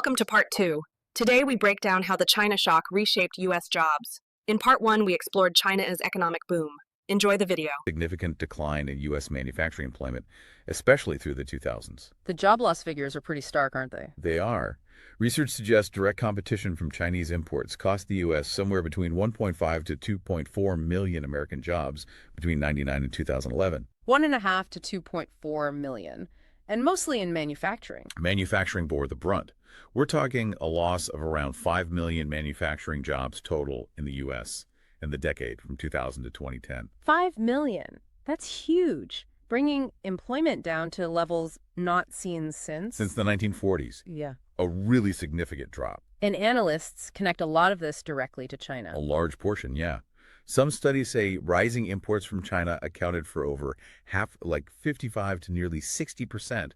Welcome to Part 2. Today we break down how the China shock reshaped U.S. jobs. In Part 1, we explored China's economic boom. Enjoy the video. Significant decline in U.S. manufacturing employment, especially through the 2000s. The job loss figures are pretty stark, aren't they? They are. Research suggests direct competition from Chinese imports cost the U.S. somewhere between 1.5 to 2.4 million American jobs between 1999 and 2011. 1.5 to 2.4 million, and mostly in manufacturing. Manufacturing bore the brunt. We're talking a loss of around 5 million manufacturing jobs total in the U.S. in the decade from 2000 to 2010. 5 million. That's huge, bringing employment down to levels not seen since the 1940s. Yeah. A really significant drop. And analysts connect a lot of this directly to China. A large portion, yeah. Some studies say rising imports from China accounted for over half, like 55 to nearly 60%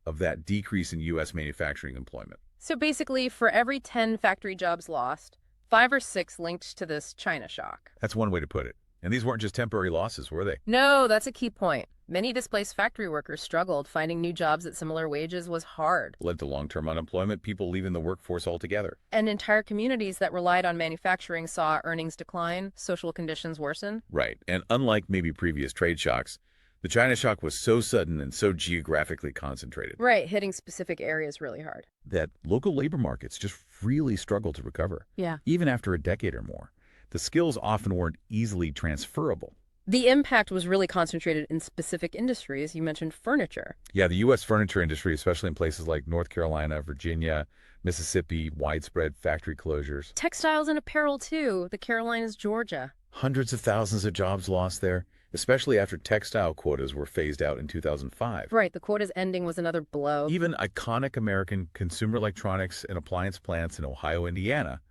of that decrease in U.S. manufacturing employment. So basically, for every 10 factory jobs lost, 5 or 6 linked to this China shock. That's one way to put it. And these weren't just temporary losses, were they? No, that's a key point. Many displaced factory workers struggled. Finding new jobs at similar wages was hard. Led to long-term unemployment, people leaving the workforce altogether. And entire communities that relied on manufacturing saw earnings decline, social conditions worsen. Right. And unlike maybe previous trade shocks, the China shock was so sudden and so geographically concentrated. Right, hitting specific areas really hard. That local labor markets just really struggled to recover. Yeah. Even after a decade or more. The skills often weren't easily transferable. The impact was really concentrated in specific industries. You mentioned furniture. Yeah, the U.S. furniture industry, especially in places like North Carolina, Virginia, Mississippi, widespread factory closures. Textiles and apparel, too. The Carolinas, Georgia. Hundreds of thousands of jobs lost there, especially after textile quotas were phased out in 2005. Right, the quotas ending was another blow. Even iconic American consumer electronics and appliance plants in Ohio, Indiana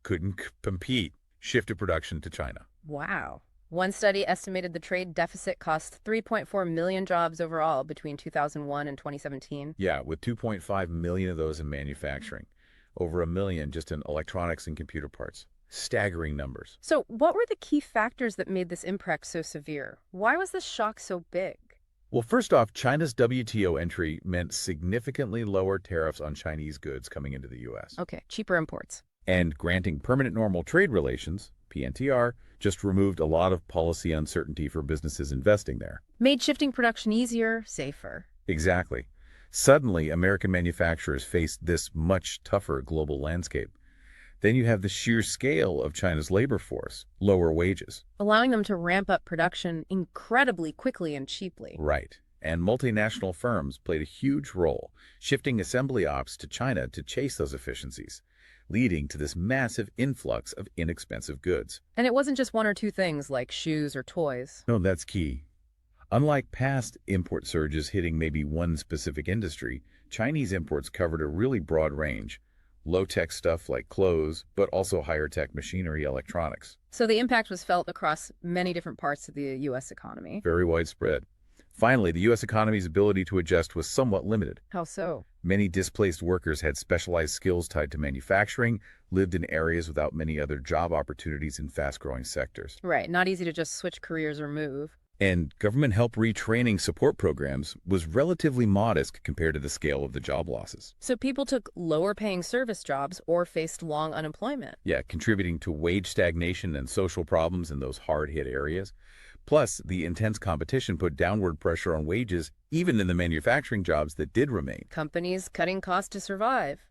couldn't compete, shifted production to China. Wow. One study estimated the trade deficit cost 3.4 million jobs overall between 2001 and 2017. Yeah, with 2.5 million of those in manufacturing. Over 1 million just in electronics and computer parts. Staggering numbers. So what were the key factors that made this impact so severe? Why was this shock so big? Well, first off, China's WTO entry meant significantly lower tariffs on Chinese goods coming into the U.S. Okay, cheaper imports. And granting permanent normal trade relations, PNTR, just removed a lot of policy uncertainty for businesses investing there. Made shifting production easier, safer. Exactly. Suddenly, American manufacturers faced this much tougher global landscape. Then you have the sheer scale of China's labor force, lower wages. Allowing them to ramp up production incredibly quickly and cheaply. Right. And multinational firms played a huge role, shifting assembly ops to China to chase those efficiencies, leading to this massive influx of inexpensive goods. And it wasn't just one or two things like shoes or toys. No, that's key. Unlike past import surges hitting maybe one specific industry, Chinese imports covered a really broad range. Low-tech stuff like clothes, but also higher-tech machinery, electronics. So the impact was felt across many different parts of the U.S. economy. Very widespread. Finally, the U.S. economy's ability to adjust was somewhat limited. How so? Many displaced workers had specialized skills tied to manufacturing, lived in areas without many other job opportunities in fast-growing sectors. Right, not easy to just switch careers or move. And government help retraining support programs was relatively modest compared to the scale of the job losses. So people took lower-paying service jobs or faced long unemployment. Yeah, contributing to wage stagnation and social problems in those hard-hit areas. Plus, the intense competition put downward pressure on wages, even in the manufacturing jobs that did remain. Companies cutting costs to survive.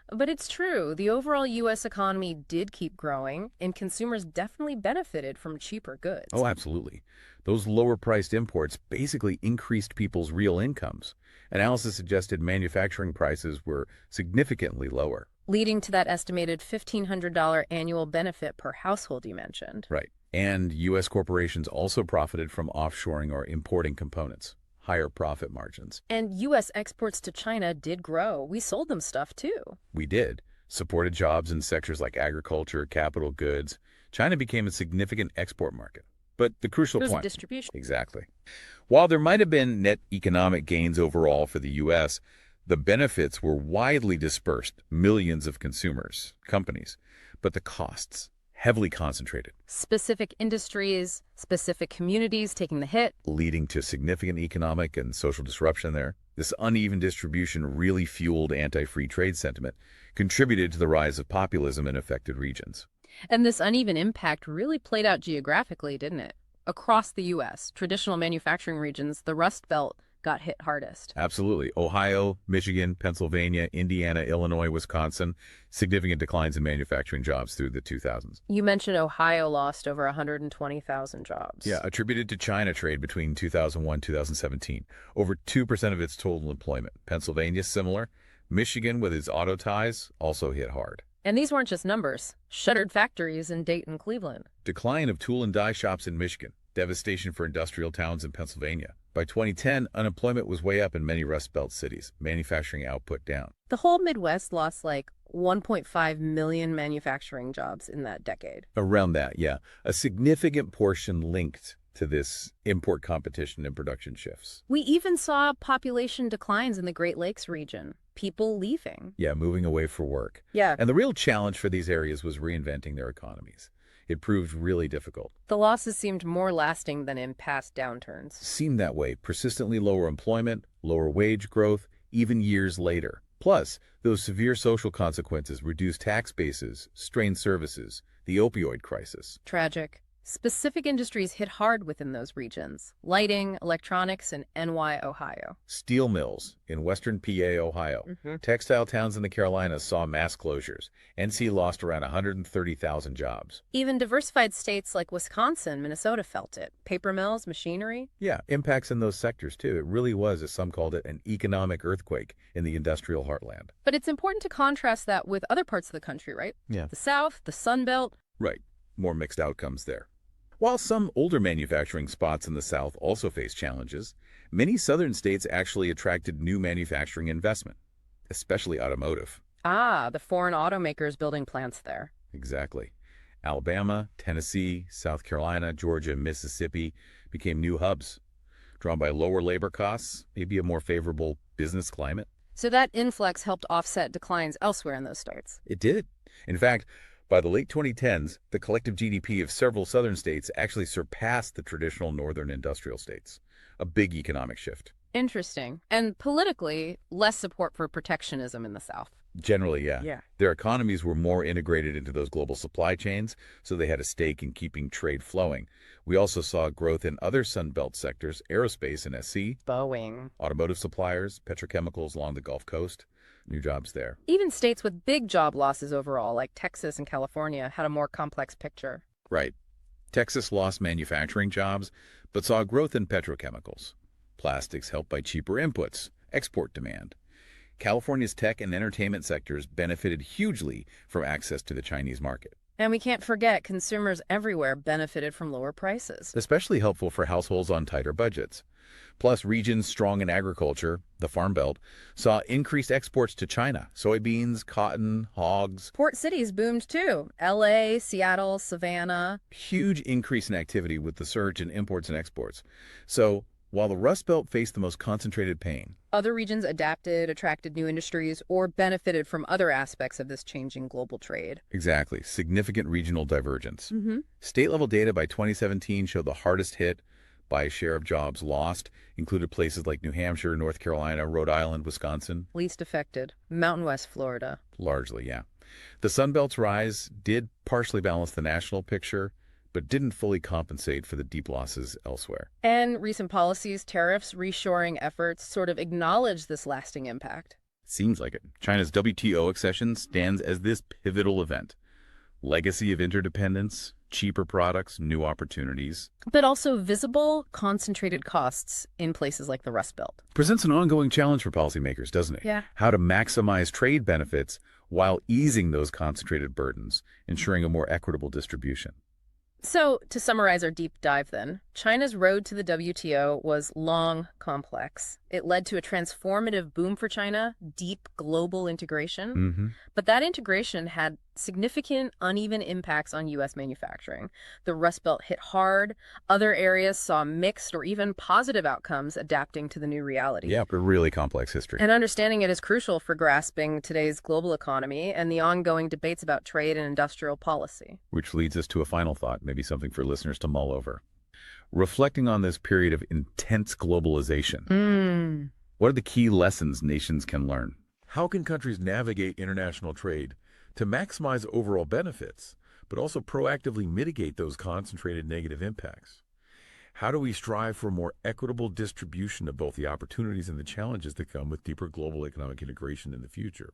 But it's true, the overall U.S. economy did keep growing, and consumers definitely benefited from cheaper goods. Oh, absolutely. Those lower-priced imports basically increased people's real incomes. Analysis suggested manufacturing prices were significantly lower. Leading to that estimated $1,500 annual benefit per household you mentioned. Right. And U.S. corporations also profited from offshoring or importing components. Higher profit margins. And U.S. exports to China did grow. We sold them stuff, too. We did. Supported jobs in sectors like agriculture, capital goods. China became a significant export market. But the crucial point... distribution. Exactly. While there might have been net economic gains overall for the U.S., the benefits were widely dispersed, millions of consumers, companies. But the costs, heavily concentrated. Specific industries, specific communities taking the hit. Leading to significant economic and social disruption there. This uneven distribution really fueled anti-free trade sentiment, contributed to the rise of populism in affected regions. And this uneven impact really played out geographically, didn't it? Across the U.S., traditional manufacturing regions, the Rust Belt, got hit hardest. Absolutely. Ohio, Michigan, Pennsylvania, Indiana, Illinois, Wisconsin, significant declines in manufacturing jobs through the 2000s. You mentioned Ohio lost over 120,000 jobs. Yeah, attributed to China trade between 2001 and 2017. Over 2% of its total employment. Pennsylvania, similar. Michigan, with its auto ties, also hit hard. And these weren't just numbers. Shuttered factories in Dayton, Cleveland. Decline of tool and die shops in Michigan. Devastation for industrial towns in Pennsylvania. By 2010, unemployment was way up in many Rust Belt cities, manufacturing output down. The whole Midwest lost like 1.5 million manufacturing jobs in that decade. Around that, yeah. A significant portion linked to this import competition and production shifts. We even saw population declines in the Great Lakes region. People leaving. Yeah, moving away for work. Yeah. And the real challenge for these areas was reinventing their economies. It proved really difficult. The losses seemed more lasting than in past downturns. Seemed that way. Persistently lower employment, lower wage growth, even years later. Plus, those severe social consequences, reduced tax bases, strained services, the opioid crisis. Tragic. Specific industries hit hard within those regions. Lighting, electronics, and NY, Ohio. Steel mills in western PA, Ohio. Textile towns in the Carolinas saw mass closures. NC lost around 130,000 jobs. Even diversified states like Wisconsin, Minnesota felt it. Paper mills, machinery. Yeah, impacts in those sectors too. It really was, as some called it, an economic earthquake in the industrial heartland. But it's important to contrast that with other parts of the country, right? Yeah. The South, the Sun Belt. Right. More mixed outcomes there. While some older manufacturing spots in the South also face challenges, many southern states actually attracted new manufacturing investment, especially automotive. Ah, the foreign automakers building plants there. Exactly. Alabama, Tennessee, South Carolina, Georgia, Mississippi became new hubs, drawn by lower labor costs, maybe a more favorable business climate. So that influx helped offset declines elsewhere in those states. It did. In fact, by the late 2010s, the collective GDP of several southern states actually surpassed the traditional northern industrial states. A big economic shift. Interesting. And politically, less support for protectionism in the South. Generally, yeah. Yeah. Their economies were more integrated into those global supply chains, so they had a stake in keeping trade flowing. We also saw growth in other Sun Belt sectors, aerospace and SC, Boeing. automotive suppliers, petrochemicals along the Gulf Coast. New jobs there. Even states with big job losses overall, like Texas and California, had a more complex picture. Right. Texas lost manufacturing jobs, but saw growth in petrochemicals. Plastics helped by cheaper inputs, export demand. California's tech and entertainment sectors benefited hugely from access to the Chinese market. And we can't forget consumers everywhere benefited from lower prices. Especially helpful for households on tighter budgets. Plus, regions strong in agriculture, the Farm Belt, saw increased exports to China. Soybeans, cotton, hogs. Port cities boomed too. LA, Seattle, Savannah. Huge increase in activity with the surge in imports and exports. So, while the Rust Belt faced the most concentrated pain, Other regions adapted, attracted new industries, or benefited from other aspects of this changing global trade. exactly, significant regional divergence. State-level data by 2017 showed the hardest hit by share of jobs lost included places like New Hampshire, North Carolina, Rhode Island, Wisconsin. Least affected, Mountain West Florida. Largely, yeah. The Sun Belt's rise did partially balance the national picture, but didn't fully compensate for the deep losses elsewhere. And recent policies, tariffs, reshoring efforts sort of acknowledge this lasting impact. Seems like it. China's WTO accession stands as this pivotal event. Legacy of interdependence, cheaper products, new opportunities. But also visible, concentrated costs in places like the Rust Belt. Presents an ongoing challenge for policymakers, doesn't it? Yeah. How to maximize trade benefits while easing those concentrated burdens, ensuring a more equitable distribution. So, to summarize our deep dive then, China's road to the WTO was long, complex. It led to a transformative boom for China, deep global integration. But that integration had significant uneven impacts on U.S. manufacturing. The Rust Belt hit hard. Other areas saw mixed or even positive outcomes adapting to the new reality. Yeah, but really complex history. And understanding it is crucial for grasping today's global economy and the ongoing debates about trade and industrial policy. Which leads us to a final thought, maybe something for listeners to mull over. Reflecting on this period of intense globalization, What are the key lessons nations can learn? How can countries navigate international trade to maximize overall benefits, but also proactively mitigate those concentrated negative impacts? How do we strive for a more equitable distribution of both the opportunities and the challenges that come with deeper global economic integration in the future?